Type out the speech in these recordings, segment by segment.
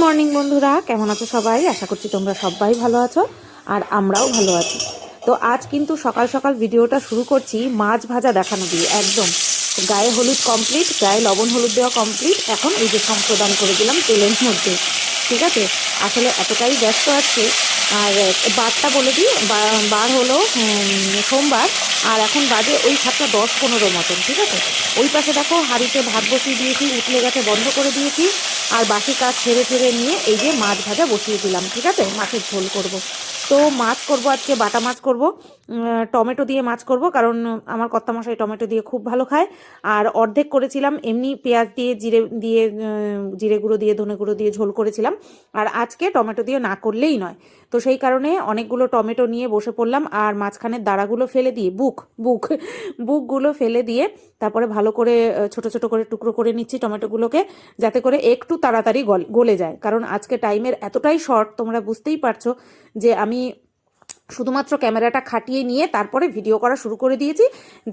Morning বন্ধুরা, কেমন আছো সবাই? আশা করছি তোমরা সবাই ভালো আছো আর আমরাও ভালো আছি। তো আজ কিন্তু সকাল সকাল ভিডিওটা শুরু করছি মাছ ভাজা দেখানো দিয়ে। একদম গায়ে হলুদ কমপ্লিট, গায়ে লবণ হলুদ দেওয়া কমপ্লিট। এখন এই যে সম্প্রদান করে দিলাম তেলের মধ্যে। ঠিক আছে, আসলে এতটাই ব্যস্ত আজকে। আর বারটা বলে দিই, বার হলো সোমবার, আর এখন বাজে ওই 7:10-15 মতন। ঠিক আছে, ওই পাশে দেখো হাঁড়িতে ভাত বসিয়ে দিয়েছি, উঠলে গেছে বন্ধ করে দিয়েছি। আর বাকি কাজ ছেড়ে ছেড়ে নিয়ে এই যে মাছ ভাজা বসিয়ে দিলাম। ঠিক আছে, মাছের ঝোল করব। তো মাছ করব আজকে, বাটা মাছ করব, টমেটো দিয়ে মাছ করব, কারণ আমার কর্তামশাই টমেটো দিয়ে খুব ভালো খায়। আর অর্ধেক করেছিলাম এমনি পেঁয়াজ দিয়ে, জিরে দিয়ে, জিরে গুঁড়ো দিয়ে, ধনে গুঁড়ো দিয়ে ঝোল করেছিলাম। আর আজকে টমেটো দিয়ে না করলেই নয়। তো সেই কারণে অনেকগুলো টমেটো নিয়ে বসে পড়লাম, আর মাঝখানের দাঁড়াগুলো ফেলে দিয়ে বুকগুলো ফেলে দিয়ে তারপরে ভালো করে ছোট ছোট করে টুকরো করে নিচ্ছি টমেটোগুলোকে, যাতে করে একটু তাড়াতাড়ি গলে যায়। কারণ আজকে টাইমের এতটাই শর্ট, তোমরা বুঝতেই পারছো যে আমি শুধুমাত্র ক্যামেরাটা খাটিয়ে নিয়ে তারপরে ভিডিও করা শুরু করে দিয়েছি।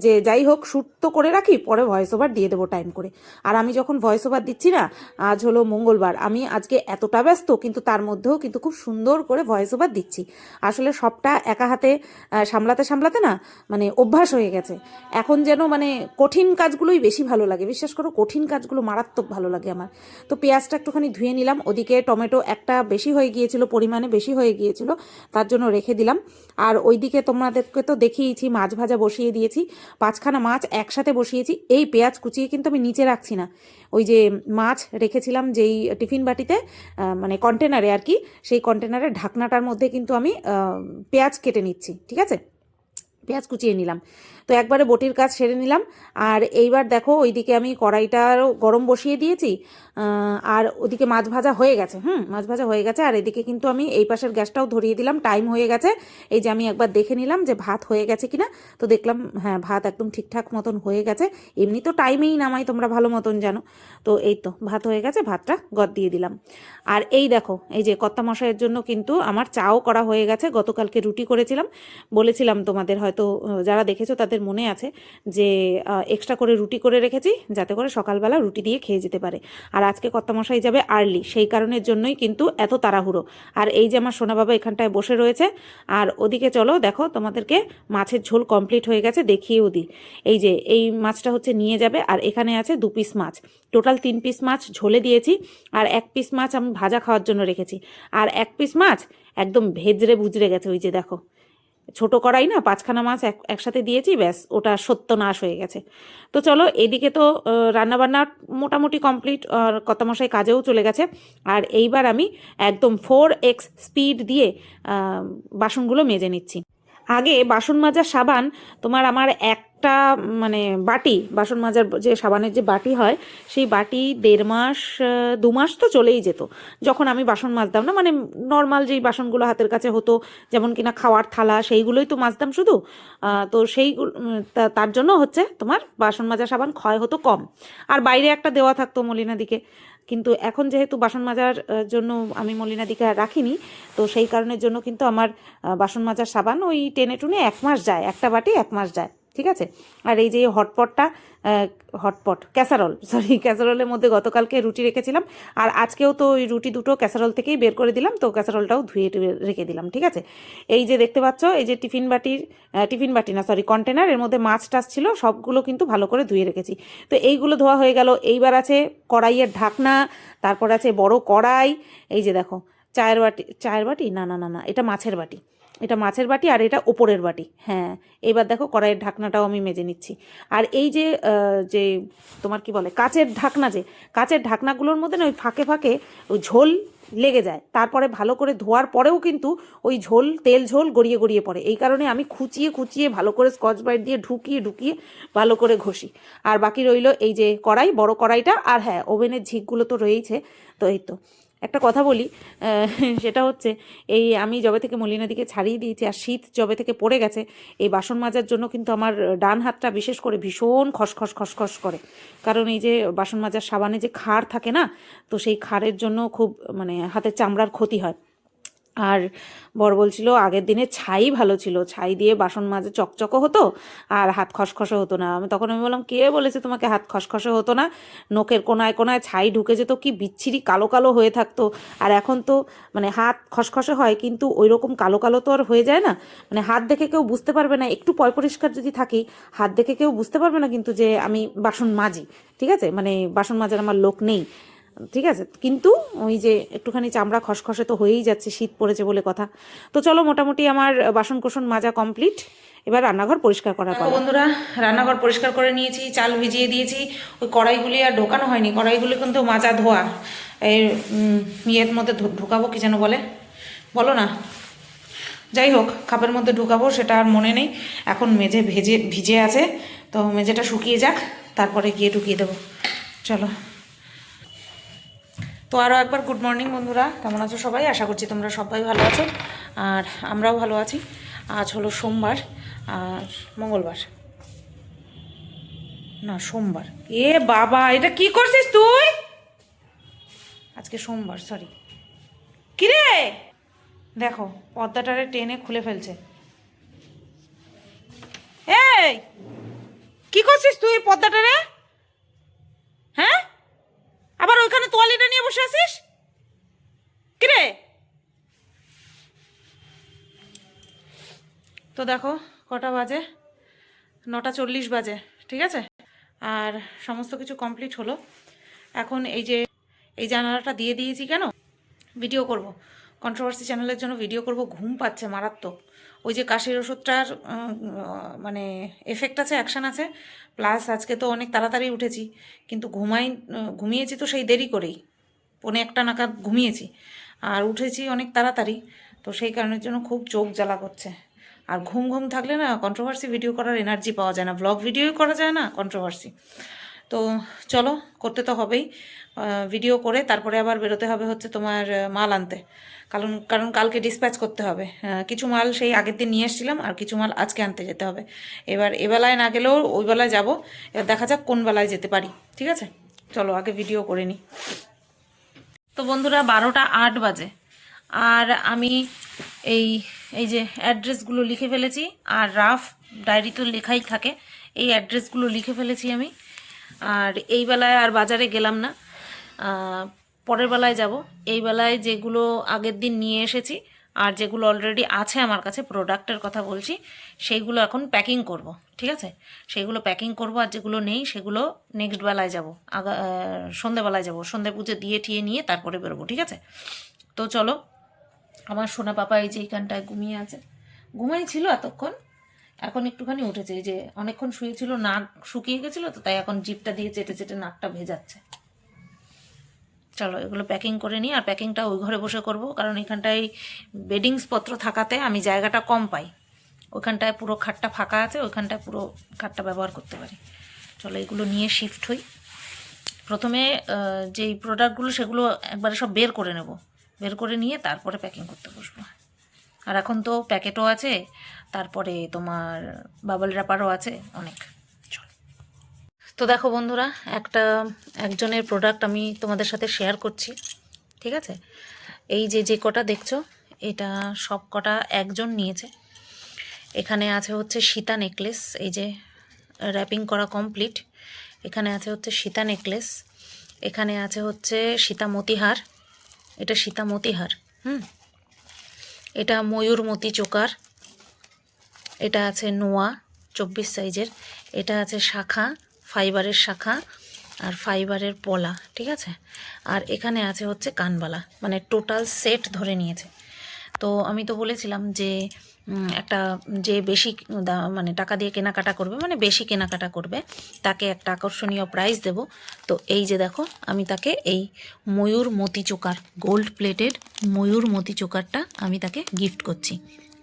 যে যাই হোক, শ্যুট তো করে রাখি, পরে ভয়েস ওভার দিয়ে দেবো টাইম করে। আর আমি যখন ভয়েস ওভার দিচ্ছি না, আজ হলো মঙ্গলবার, আমি আজকে এতটা ব্যস্ত, কিন্তু তার মধ্যেও কিন্তু খুব সুন্দর করে ভয়েস ওভার দিচ্ছি। আসলে সবটা একা হাতে সামলাতে সামলাতে না, মানে অভ্যাস হয়ে গেছে। এখন যেন মানে কঠিন কাজগুলোই বেশি ভালো লাগে, বিশ্বাস করো, কঠিন কাজগুলো মারাত্মক ভালো লাগে আমার। তো পেঁয়াজটা একটুখানি ধুয়ে নিলাম, ওদিকে টমেটো একটা বেশি হয়ে গিয়েছিল, পরিমাণে বেশি হয়ে গিয়েছিল, তার জন্য রেখে দিলাম। আর ওইদিকে তোমাদেরকে তো দেখিয়েছি মাছ ভাজা বসিয়ে দিয়েছি, 5খানা মাছ একসাথে বসিয়েছি। এই পেঁয়াজ কুচিয়ে কিন্তু আমি নিচে রাখছি না, ওই যে মাছ রেখেছিলাম যেই টিফিন বাটিতে, মানে কন্টেনারে আর কি, সেই কন্টেনারের ঢাকনাটার মধ্যে কিন্তু আমি পেঁয়াজ কেটে নিচ্ছি। ঠিক আছে, পেঁয়াজ কুচিয়ে নিলাম। তো একবারে বটির কাজ সেরে নিলাম। আর এইবার দেখো, ওইদিকে আমি কড়াইটারও গরম বসিয়ে দিয়েছি, আর ওদিকে মাছ ভাজা হয়ে গেছে। মাছ ভাজা হয়ে গেছে। আর এদিকে কিন্তু আমি এই পাশের গ্যাসটাও ধরিয়ে দিলাম, টাইম হয়ে গেছে। এই যে আমি একবার দেখে নিলাম যে ভাত হয়ে গেছে কিনা, তো দেখলাম হ্যাঁ, ভাত একদম ঠিকঠাক মতন হয়ে গেছে। এমনি তো টাইমেই নামাই, তোমরা ভালো মতন জানো। তো এই তো ভাত হয়ে গেছে, ভাতটা গদ দিয়ে দিলাম। আর এই দেখো, এই যে কর্তামশাইয়ের জন্য কিন্তু আমার চাও করা হয়ে গেছে। গতকালকে রুটি করেছিলাম, বলেছিলাম তোমাদের, হয়তো যারা দেখেছো তাদের মনে আছে যে এক্সট্রা করে রুটি করে রেখেছি, যাতে করে সকালবেলা রুটি দিয়ে খেয়ে যেতে পারে। আর আজকে কর্তামশাই যাবে আর্লি, সেই কারণের জন্যই কিন্তু এত তাড়াহুড়ো। আর এই যে আমার সোনা বাবা এখানটায় বসে রয়েছে। আর ওদিকে চলো দেখো, তোমাদেরকে মাছের ঝোল কমপ্লিট হয়ে গেছে, দেখিয়েও দিই। এই যে এই মাছটা হচ্ছে নিয়ে যাবে, আর এখানে আছে 2 পিস মাছ, টোটাল 3 পিস মাছ ঝোলে দিয়েছি। আর 1 পিস মাছ আমি ভাজা খাওয়ার জন্য রেখেছি। আর 1 পিস মাছ একদম ভেজরে বুজরে গেছে, ওই যে দেখো, ছোট কড়াই না, 5খানা মাছ একসাথে দিয়েছি, ব্যাস ওটা সত্যনাশ হয়ে গেছে। তো চলো, এদিকে তো রান্নাবান্না মোটামুটি কমপ্লিট, আর কর্তামশাই কাজেও চলে গেছে। আর এইবার আমি একদম 4x স্পিড দিয়ে বাসনগুলো মেজে নিচ্ছি। আগে বাসন মাজার সাবান তোমার আমার একটা, মানে বাটি, বাসন মাজার যে সাবানের যে বাটি হয়, সেই বাটি 1.5 মাস 2 মাস তো চলেই যেত, যখন আমি বাসন মাজতাম না। মানে নর্মাল যেই বাসনগুলো হাতের কাছে হতো, যেমন কিনা খাওয়ার থালা, সেইগুলোই তো মাজতাম শুধু। তো সেইগুলো, তার জন্য হচ্ছে তোমার বাসন মাজার সাবান ক্ষয় হতো কম। আর বাইরে একটা দেওয়া থাকতো মলিনাদিকে। কিন্তু এখন যেহেতু বাসন মাজার জন্য আমি মলিনাদিকে আর রাখিনি, তো সেই কারণের জন্য কিন্তু আমার বাসন মাজার সাবান ওই টেনে টুনে 1 মাস যায়, একটা বাটি 1 মাস যায়। ঠিক আছে। আর এই যে ক্যাসারোলের মধ্যে গতকালকে রুটি রেখেছিলাম, আর আজকেও তো ওই রুটি দুটো ক্যাসারোল থেকেই বের করে দিলাম, তো ক্যাসারোলটাও ধুয়ে রেখে দিলাম। ঠিক আছে, এই যে দেখতে পাচ্ছ, এই যে টিফিন বাটি না, সরি, কন্টেনার, এর মধ্যে মাছ টাছ ছিল, সবগুলো কিন্তু ভালো করে ধুয়ে রেখেছি। তো এইগুলো ধোয়া হয়ে গেল। এইবার আছে কড়াইয়ের ঢাকনা, তারপর আছে বড় কড়াই। এই যে দেখো, চায়ের বাটি না না না না, এটা মাছের বাটি, এটা মাছের বাটি, আর এটা ওপরের বাটি। হ্যাঁ, এবার দেখো কড়াইয়ের ঢাকনাটাও আমি মেজে নিচ্ছি। আর এই যে যে তোমার কি বলে, কাচের ঢাকনা, যে কাচের ঢাকনাগুলোর মধ্যে না ওই ফাঁকে ফাঁকে ওই ঝোল লেগে যায়, তারপরে ভালো করে ধোয়ার পরেও কিন্তু ওই তেল ঝোল গড়িয়ে গড়িয়ে পড়ে। এই কারণে আমি খুঁচিয়ে খুঁচিয়ে ভালো করে স্কচ ব্রাইট দিয়ে ঢুকিয়ে ঢুকিয়ে ভালো করে ঘষি। আর বাকি রইল এই যে কড়াই, বড় কড়াইটা, আর হ্যাঁ, ওভেনের ঝিকগুলো তো রয়েইছে। তো এই তো একটা কথা বলি, সেটা হচ্ছে, এই আমি যবে থেকে মলিনাদিকে ছাড়িয়ে দিয়েছি আর শীত যবে থেকে পড়ে গেছে, এই বাসন মাজার জন্য কিন্তু আমার ডান হাতটা বিশেষ করে ভীষণ খসখস খসখস করে। কারণ এই যে বাসন মাজার সাবানে যে খাড় থাকে না, তো সেই খাড়ের জন্য খুব, মানে হাতের চামড়ার ক্ষতি হয়। আর বর বলছিল আগের দিনে ছাই ভালো ছিল, ছাই দিয়ে বাসন মাজে চকচকো হতো আর হাত খসখসে হতো না। আমি বললাম কে বলেছে তোমাকে হাত খসখসে হতো না, নখের কোনায় কোনায় ছাই ঢুকে যেত, কি বিচ্ছিরি কালো কালো হয়ে থাকতো। আর এখন তো মানে হাত খসখসে হয় কিন্তু ওই রকম কালো কালো তো আর হয়ে যায় না, মানে হাত দেখে কেউ বুঝতে পারবে না, একটু পরিষ্কার যদি থাকি হাত দেখে কেউ বুঝতে পারবে না কিন্তু যে আমি বাসন মাজি, ঠিক আছে, মানে বাসন মাজার আমার লোক নেই, ঠিক আছে। কিন্তু ওই যে একটুখানি চামড়া খসখসে তো হয়েই যাচ্ছে, শীত পড়েছে বলে কথা। তো চলো মোটামুটি আমার বাসন কোসন মাজা কমপ্লিট, এবার রান্নাঘর পরিষ্কার করার পর বন্ধুরা রান্নাঘর পরিষ্কার করে নিয়েছি, চাল ভিজিয়ে দিয়েছি, ওই কড়াইগুলি আর ঢোকানো হয়নি, কড়াইগুলি কিন্তু মাজা ধোয়া, এই ইয়ের মধ্যে ঢুকাবো কি যেন বলে, বলো না, যাই হোক খাপের মধ্যে ঢুকাবো সেটা আর মনে নেই, এখন মেঝে ভিজে আছে, তো মেঝেটা শুকিয়ে যাক তারপরে গিয়ে ঢুকিয়ে দেবো। চলো। তো আরও একবার গুড মর্নিং বন্ধুরা, কেমন আছো সবাই? আশা করছি তোমরা সবাই ভালো আছো আর আমরাও ভালো আছি। আজ হলো সোমবার আর মঙ্গলবার না সোমবার। এ বাবা এটা কি করছিস তুই? আজকে সোমবার, সরি। কিরে দেখো পর্দাটারে টেনে খুলে ফেলছে। এই কি করছিস তুই পর্দাটারে? হ্যাঁ, আবার ওইখানে তোয়ালিটা নিয়ে বসে আছিস কিরে? তো দেখো কটা বাজে, 9:40 বাজে, ঠিক আছে। আর সমস্ত কিছু কমপ্লিট হলো। এখন এই জানালাটা দিয়ে দিয়েছি কেন, ভিডিও করব, কন্ট্রোভার্সি চ্যানেলের জন্য ভিডিও করব। ঘুম পাচ্ছে মারাত্মক, ওই যে কাশির ওষুধটার মানে এফেক্ট আছে, অ্যাকশান আছে, প্লাস আজকে তো অনেক তাড়াতাড়ি উঠেছি, কিন্তু ঘুমিয়েছি তো সেই দেরি করেই, 1:45 নাগাদ ঘুমিয়েছি আর উঠেছি অনেক তাড়াতাড়ি, তো সেই কারণের জন্য খুব চোখ জ্বালা করছে। আর ঘুম ঘুম থাকলে না কন্ট্রোভার্সি ভিডিও করার এনার্জি পাওয়া যায় না, ব্লগ ভিডিওই করা যায় না কন্ট্রোভার্সি। তো চলো করতে তো হবেই, ভিডিও করে তারপরে আবার বেরোতে হবে হচ্ছে তোমার মাল আনতে, কারণ কালকে ডিসপ্যাচ করতে হবে। কিছু মাল সেই আগের দিন নিয়ে এসেছিলাম আর কিছু মাল আজকে আনতে যেতে হবে। এবার এবেলায় না গেলেও ওই বেলায় যাবো, এবার দেখা যাক কোন বেলায় যেতে পারি, ঠিক আছে। চলো আগে ভিডিও করে নিই। তো বন্ধুরা 12:08 বাজে আর আমি এই এই যে অ্যাড্রেসগুলো লিখে ফেলেছি, আর রাফ ডায়েরি তো লেখাই থাকে, এই অ্যাড্রেসগুলো লিখে ফেলেছি আমি। আর এই বেলায় আর বাজারে গেলাম না, পরের বেলায় যাব। এই বেলায় যেগুলো আগের দিন নিয়ে এসেছি আর যেগুলো অলরেডি আছে আমার কাছে, প্রোডাক্টের কথা বলছি, সেইগুলো এখন প্যাকিং করব, ঠিক আছে। সেইগুলো প্যাকিং করব, আর যেগুলো নেই সেগুলো নেক্সট বেলায় যাব, সন্ধেবেলায় যাব, সন্ধে পুজো দিয়ে ঠিয়ে নিয়ে তারপরে বেরোবো, ঠিক আছে। তো চলো। আমার সোনা পাপা এই যে এইখানটায় ঘুমিয়ে আছে, ঘুমাই ছিল এতক্ষণ, এখন একটুখানি উঠেছে, এই যে অনেকক্ষণ শুয়েছিল, নাক শুকিয়ে গেছিলো তো, তাই এখন জিভটা দিয়ে চেটে চেটে নাকটা ভেজাচ্ছে। চলো এগুলো প্যাকিং করে নিই, আর প্যাকিংটা ওই ঘরে বসে করব, কারণ এখানটায় বেডিংসপত্র থাকাতে আমি জায়গাটা কম পাই, ওইখানটায় পুরো খাটটা ফাঁকা আছে, ওইখানটায় পুরো খাটটা ব্যবহার করতে পারি। চলো এগুলো নিয়ে শিফট হই। প্রথমে যেই প্রোডাক্টগুলো সেগুলো একবারে সব বের করে নেব, বের করে নিয়ে তারপরে প্যাকিং করতে বসবো। আর এখন তো প্যাকেটও আছে, তারপরে তোমার বাবল র্যাপারও আছে অনেক। তো দেখো বন্ধুরা, একজনের প্রোডাক্ট আমি তোমাদের সাথে শেয়ার করছি, ঠিক আছে। এই যে কটা দেখছো, এটা সব কটা একজন নিয়েছে। এখানে আছে হচ্ছে সীতা নেকলেস, এই যে র্যাপিং করা কমপ্লিট। এখানে আছে হচ্ছে সীতা নেকলেস, এখানে আছে হচ্ছে সীতা মতিহার, এটা সীতা মতিহার, এটা ময়ূর মতি চোকার, এটা আছে নোয়া 24 সাইজের, এটা আছে শাখা, ফাইবারের শাখা আর ফাইবারের পলা, ঠিক আছে। আর এখানে আছে হচ্ছে কানবালা, মানে টোটাল সেট ধরে নিয়েছে। তো আমি তো বলেছিলাম যে একটা যে বেশি মানে টাকা দিয়ে কেনাকাটা করবে, মানে বেশি কেনাকাটা করবে, তাকে একটা আকর্ষণীয় প্রাইজ দেব। তো এই যে দেখো, আমি তাকে এই ময়ূর মতি চোকার, গোল্ড প্লেটেড ময়ূর মতি চোকারটা আমি তাকে গিফট করছি।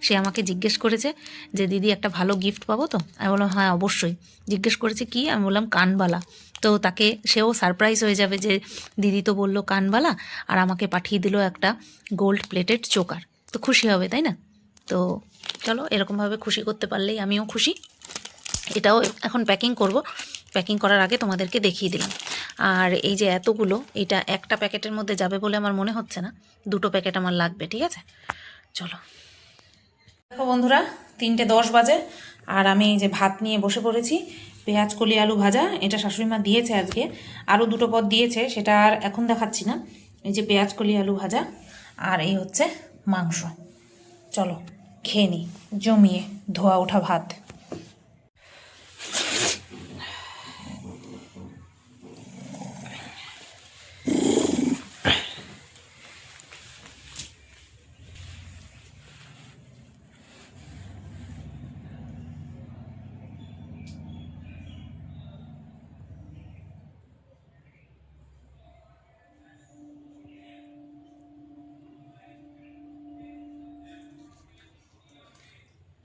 সে আমাকে জিজ্ঞেস করেছে যে দিদি একটা ভালো গিফট পাবো তো? আমি বললাম হ্যাঁ অবশ্যই। জিজ্ঞেস করেছে কি, আমি বললাম কানবালা। তো তাকে সেও সারপ্রাইজ হয়ে যাবে যে দিদি তো বললো কানবালা আর আমাকে পাঠিয়ে দিল একটা গোল্ড প্লেটেড চোকার, তো খুশি হবে তাই না? তো চলো এরকমভাবে খুশি করতে পারলেই আমিও খুশি। এটাও এখন প্যাকিং করব, প্যাকিং করার আগে তোমাদেরকে দেখিয়ে দিলাম। আর এই যে এতগুলো, এটা একটা প্যাকেটের মধ্যে যাবে বলে আমার মনে হচ্ছে না, 2টো প্যাকেট আমার লাগবে, ঠিক আছে। চলো। দেখো বন্ধুরা, 3:10 বাজে আর আমি এই যে ভাত নিয়ে বসে পড়েছি। পেঁয়াজ কলি আলু ভাজা, এটা শাশুড়ি মা দিয়েছে আজকে, আরও 2টো পদ দিয়েছে, সেটা আর এখন দেখাচ্ছি না। এই যে পেঁয়াজ কলি আলু ভাজা আর এই হচ্ছে মাংস। চলো খেয়ে নিই জমিয়ে ধোয়া ওঠা ভাত।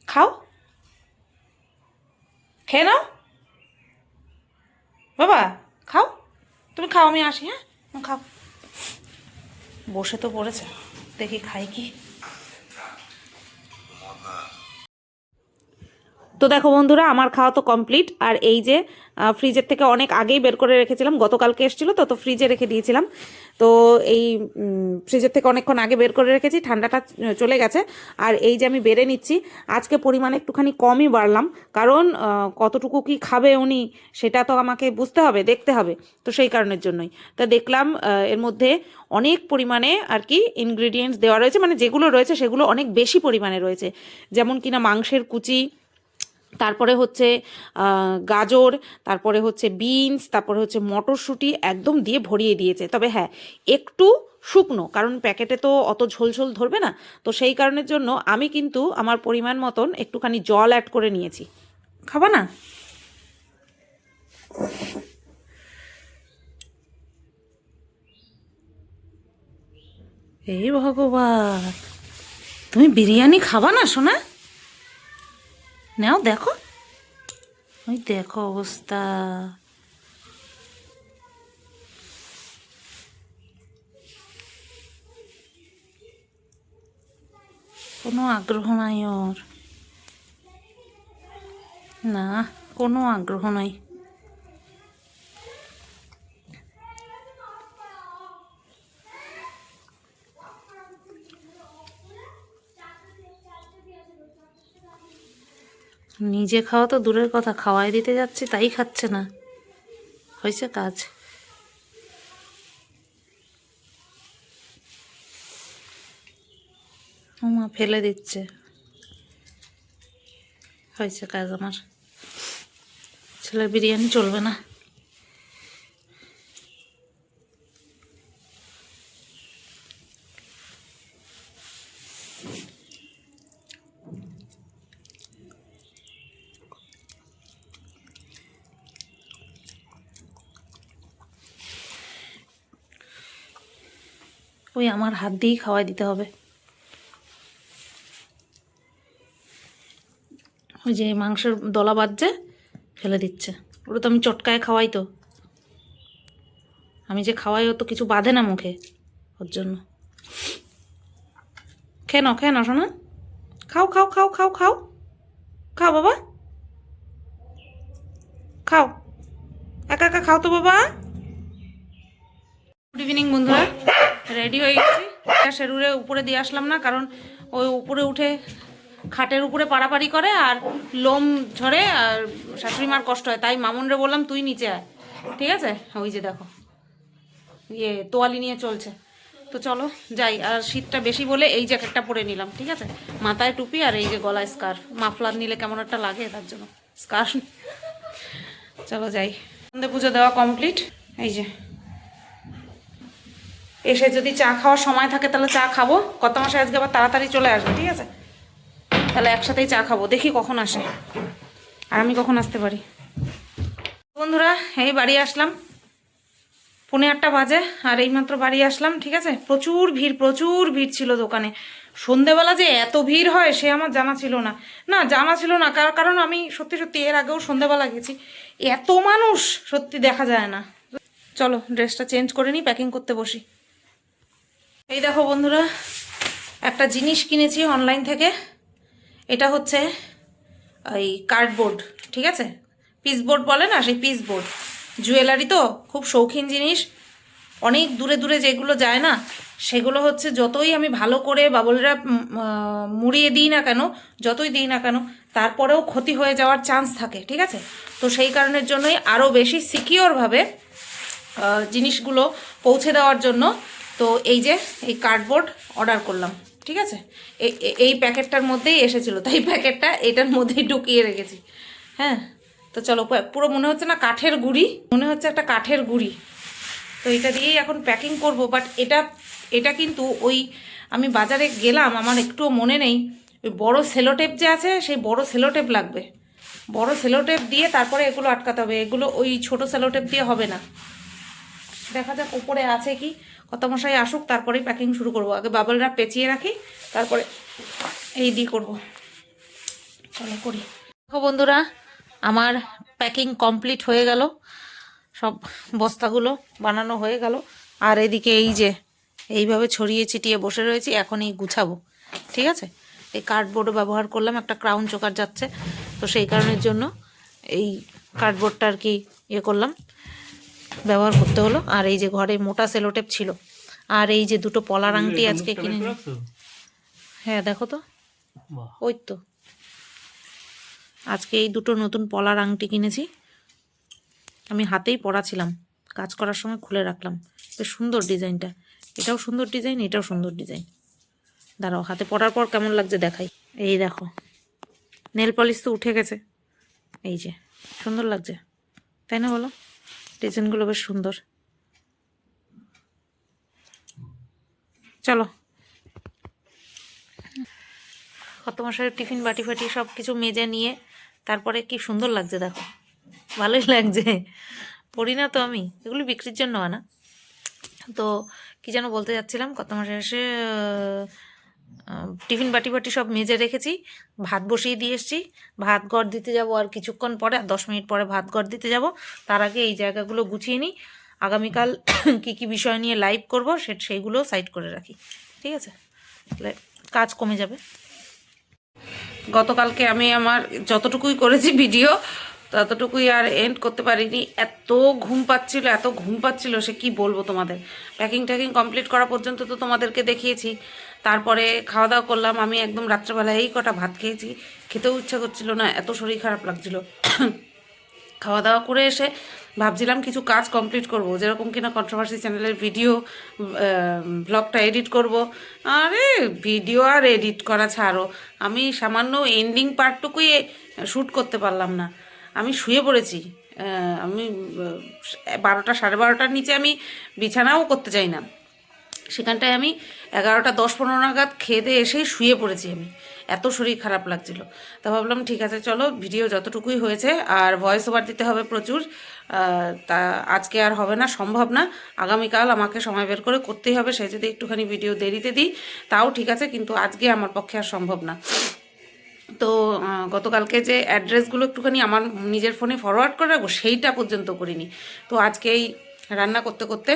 খাও, খেয়ে নাও বাবা, খাও, তুমি খাও, আমি আসি। হ্যাঁ খাও, বসে তো পড়েছে, দেখি খাই কি। তো দেখো বন্ধুরা, আমার খাওয়া তো কমপ্লিট। আর এই যে ফ্রিজের থেকে অনেক আগেই বের করে রেখেছিলাম, গতকালকে এসেছিলো তো ফ্রিজে রেখে দিয়েছিলাম। তো এই ফ্রিজের থেকে অনেকক্ষণ আগে বের করে রেখেছি, ঠান্ডাটা চলে গেছে। আর এই যে আমি বেড়ে নিচ্ছি, আজকে পরিমাণে একটুখানি কমই বাড়লাম, কারণ কতটুকু কি খাবে উনি সেটা তো আমাকে বুঝতে হবে, দেখতে হবে। তো সেই কারণের জন্যই তা দেখলাম এর মধ্যে অনেক পরিমাণে আর কি ইনগ্রিডিয়েন্টস দেওয়া রয়েছে, মানে যেগুলো রয়েছে সেগুলো অনেক বেশি পরিমাণে রয়েছে। যেমন কিনা মাংসের কুচি, তারপরে হচ্ছে গাজর, তারপরে হচ্ছে বিনস, তারপরে হচ্ছে মটরশুঁটি একদম দিয়ে ভরিয়ে দিয়েছে। তবে হ্যাঁ, একটু শুকনো, কারণ প্যাকেটে তো অত ঝোল ঝোল ধরবে না। তো সেই কারণের জন্য আমি কিন্তু আমার পরিমাণ মতন একটুখানি জল অ্যাড করে নিয়েছি। খাবা না? এই ভগবান, তুমি বিরিয়ানি খাবা না সোনা? নাও দেখো, ওই দেখো অবস্থা। কোনো আগ্রহ নাই ওর, না কোনো আগ্রহ নাই। নিজে খাওয়া তো দূরের কথা, খাওয়াই দিতে যাচ্ছি তাই খাচ্ছে না। হয়েছে কাজ। মা ফেলে দিচ্ছে, হয়েছে কাজ আমার। ছেলের বিরিয়ানি চলবে না। ওই আমার হাত দিয়েই খাওয়াই দিতে হবে। ওই যে মাংসের দলা বাজছে, ফেলে দিচ্ছে। ওটা তো আমি চটকায় খাওয়াই, তো আমি যে খাওয়াই ও তো কিছু বাঁধে না মুখে, ওর জন্য। খেয়ে নাও, খেয়ে নাও শোনা, খাও খাও খাও খাও খাও খাও বাবা, খাও, একা একা খাও তো বাবা। গুড ইভিনিং বন্ধুরা, রেডি হয়ে গেছি। শেরুরে উপরে দিয়ে আসলাম না, কারণ ওই উপরে উঠে খাটের উপরে পাড়াপাড়ি করে আর লোম ঝরে আর শাশুড়ি মার কষ্ট হয়, তাই মামুনরে বললাম তুই নিচে আয়, ঠিক আছে। ওই যে দেখো তোয়ালি নিয়ে চলছে। তো চলো যাই, আর শীতটা বেশি বলে এই জ্যাকেটটা পরে নিলাম, ঠিক আছে। মাথায় টুপি আর এই যে গলায় স্কার্ফ, মাফলার নিলে কেমন একটা লাগে, তার জন্য স্কার্ফ। চলো যাই। সন্ধে পুজো দেওয়া কমপ্লিট। এই যে এসে যদি চা খাওয়ার সময় থাকে তাহলে চা খাবো, কত মাসে আজকে আবার তাড়াতাড়ি চলে আসবে, ঠিক আছে। তাহলে একসাথেই চা খাবো, দেখি কখন আসে আর আমি কখন আসতে পারি। বন্ধুরা, এই বাড়ি আসলাম, 8:45 বাজে, আর এইমাত্র বাড়ি আসলাম, ঠিক আছে। প্রচুর ভিড় ছিল দোকানে। সন্ধেবেলা যে এত ভিড় হয় সে আমার জানা ছিল না, জানা ছিল না, কারণ আমি সত্যি সত্যি এর আগেও সন্ধেবেলা গেছি, এত মানুষ সত্যি দেখা যায় না। চলো ড্রেসটা চেঞ্জ করে নিই, প্যাকিং করতে বসি। এই দেখো বন্ধুরা, একটা জিনিস কিনেছি অনলাইন থেকে। এটা হচ্ছে ওই কার্ডবোর্ড, ঠিক আছে, পিসবোর্ড বলে না, সেই পিসবোর্ড। জুয়েলারি তো খুব শৌখিন জিনিস, অনেক দূরে দূরে যেগুলো যায় না, সেগুলো হচ্ছে যতই আমি ভালো করে বাবল র্যাপ মুড়িয়ে দিই না কেন, যতই দিই না কেন, তারপরেও ক্ষতি হয়ে যাওয়ার চান্স থাকে, ঠিক আছে? তো সেই কারণের জন্যই আরও বেশি সিকিওরভাবে জিনিসগুলো পৌঁছে দেওয়ার জন্য তো এই যে এই কার্ডবোর্ড অর্ডার করলাম, ঠিক আছে? এই প্যাকেটটার মধ্যেই এসেছিলো, তাই প্যাকেটটা এটার মধ্যেই ঢুকিয়ে রেখেছি। হ্যাঁ, তো চলো, পুরো মনে হচ্ছে না কাঠের গুঁড়ি, মনে হচ্ছে একটা কাঠের গুঁড়ি। তো এটা দিয়েই এখন প্যাকিং করব। বাট এটা কিন্তু ওই আমি বাজারে গেলাম, আমার একটুও মনে নেই, ওই বড় সেলোটেপ যে আছে সেই বড় সেলোটেপ লাগবে, বড় সেলোটেপ দিয়ে তারপরে এগুলো আটকাতে হবে, এগুলো ওই ছোট সেলোটেপ দিয়ে হবে না। দেখা যাক উপরে আছে কি, কর্তামশাই আসুক তারপরেই প্যাকিং শুরু করব। আগে বাবল র্যাপ পেঁচিয়ে রাখি, তারপরে এই দিয়ে করবো। চলো করি। দেখো বন্ধুরা, আমার প্যাকিং কমপ্লিট হয়ে গেল, সব বস্তাগুলো বানানো হয়ে গেল। আর এদিকে এই যে এইভাবে ছড়িয়ে ছিটিয়ে বসে রয়েছি, এখন এই গুছাবো, ঠিক আছে? এই কার্ডবোর্ডও ব্যবহার করলাম, একটা ক্রাউন চোকার যাচ্ছে, তো সেই কারণের জন্য এই কার্ডবোর্ডটা আর কি করলাম, ব্যবহার করতে হলো। আর এই যে ঘরে মোটা সেলোটেপ ছিল, আর এই যে দুটো পলার আংটি আজকে কিনে, হ্যাঁ দেখো তো, ওই তো আজকে এই দুটো নতুন পলার আংটি কিনেছি, আমি হাতেই পরাছিলাম, কাজ করার সময় খুলে রাখলাম। বেশ সুন্দর ডিজাইনটা, এটাও সুন্দর ডিজাইন, এটাও সুন্দর ডিজাইন। দাঁড়াও, হাতে পরার পর কেমন লাগছে দেখাই। এই দেখো, নেল পলিশ তো উঠে গেছে, এই যে সুন্দর লাগছে, তাই না বলো? ডিজাইনগুলো বেশ সুন্দর। চলো, কর্তামশাইয়ের টিফিন বাটি ফাটি সব কিছু মেজে নিয়ে তারপরে কি সুন্দর লাগছে দেখো, ভালোই লাগছে। পড়ি না তো আমি, এগুলি বিক্রির জন্য আনা। তো কি যেন বলতে যাচ্ছিলাম, কর্তামশাই এসে টিফিন বাটি বাটি সব মেজে রেখেছি, ভাত বসিয়ে দিয়ে এসেছি, ভাত গড় দিতে যাব আর কিছুক্ষণ পরে, 10 মিনিট পরে ভাত গড় দিতে যাব। তার আগে এই জায়গাগুলো গুছিয়ে নিই, আগামীকাল কি কি বিষয় নিয়ে লাইভ করবো সেইগুলো সাইড করে রাখি, ঠিক আছে? তাহলে কাজ কমে যাবে। গতকালকে আমি আমার যতটুকুই করেছি ভিডিও, ততটুকুই আর এন্ড করতে পারিনি, এত ঘুম পাচ্ছিল, এত ঘুম পাচ্ছিল, সে কি বলবো তোমাদের। প্যাকিং ট্যাকিং কমপ্লিট করা পর্যন্ত তো তোমাদেরকে দেখিয়েছি, তারপরে খাওয়া দাওয়া করলাম। আমি একদম রাত্রেবেলা এই কটা ভাত খেয়েছি, খেতেও ইচ্ছা করছিল না, এত শরীর খারাপ লাগছিল। খাওয়া দাওয়া করে এসে ভাবছিলাম কিছু কাজ কমপ্লিট করব, যেরকম কিনা কন্ট্রোভার্সি চ্যানেলের ভিডিও ব্লগটা এডিট করব। আরে ভিডিও আর এডিট করা ছাড়ো, আমি সামান্য এন্ডিং পার্টটুকুই শ্যুট করতে পারলাম না, আমি শুয়ে পড়েছি। আমি 12টা 12:30টার নিচে আমি বিছানাও করতে চাই না, সেখানটায় আমি 11টা 10-15 নাগাদ খেয়ে দিয়ে এসেই শুয়ে পড়েছি, আমি এত শরীর খারাপ লাগছিল। তা ভাবলাম ঠিক আছে চলো, ভিডিও যতটুকুই হয়েছে, আর ভয়েস ওভার দিতে হবে প্রচুর, তা আজকে আর হবে না, সম্ভব না, আগামীকাল আমাকে সময় বের করে করতেই হবে। সে যদি একটুখানি ভিডিও দেরিতে দিই তাও ঠিক আছে, কিন্তু আজকে আমার পক্ষে আর সম্ভব না। তো গতকালকে যে অ্যাড্রেসগুলো একটুখানি আমার নিজের ফোনে ফরওয়ার্ড করে রাখবো, সেইটা পর্যন্ত করিনি। তো আজকেই রান্না করতে করতে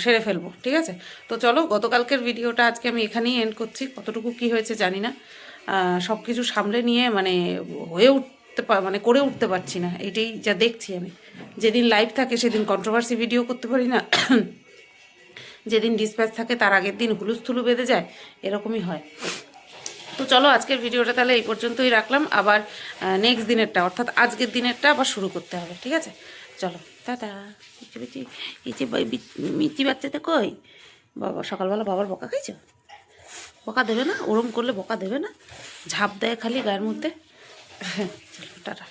সেরে ফেলবো, ঠিক আছে? তো চলো, গতকালকের ভিডিওটা আজকে আমি এখানেই এন্ড করছি। কতটুকু কি হয়েছে জানি না, সব কিছু সামলে নিয়ে মানে হয়ে উঠতে মানে করে উঠতে পারছি না, এইটাই যা দেখছি আমি। যেদিন লাইভ থাকে সেদিন কন্ট্রোভার্সি ভিডিও করতে পারি না, যেদিন ডিসপ্যাচ থাকে তার আগের দিন হুলুস্থুলু বেঁধে যায়, এরকমই হয়। তো চলো, আজকের ভিডিওটা তাহলে এই পর্যন্তই রাখলাম, আবার নেক্সট দিনেরটা অর্থাৎ আজকের দিনেরটা আবার শুরু করতে হবে, ঠিক আছে? চলো, টাটা। এই যে মিষ্টি বাচ্চাটা কই? বাবা সকালবেলা বাবার বকা খাইছো? বকা দেবে না, ওরম করলে বকা দেবে না, ঝাঁপ দেয় খালি গায়ের মধ্যে। চলো টাটা।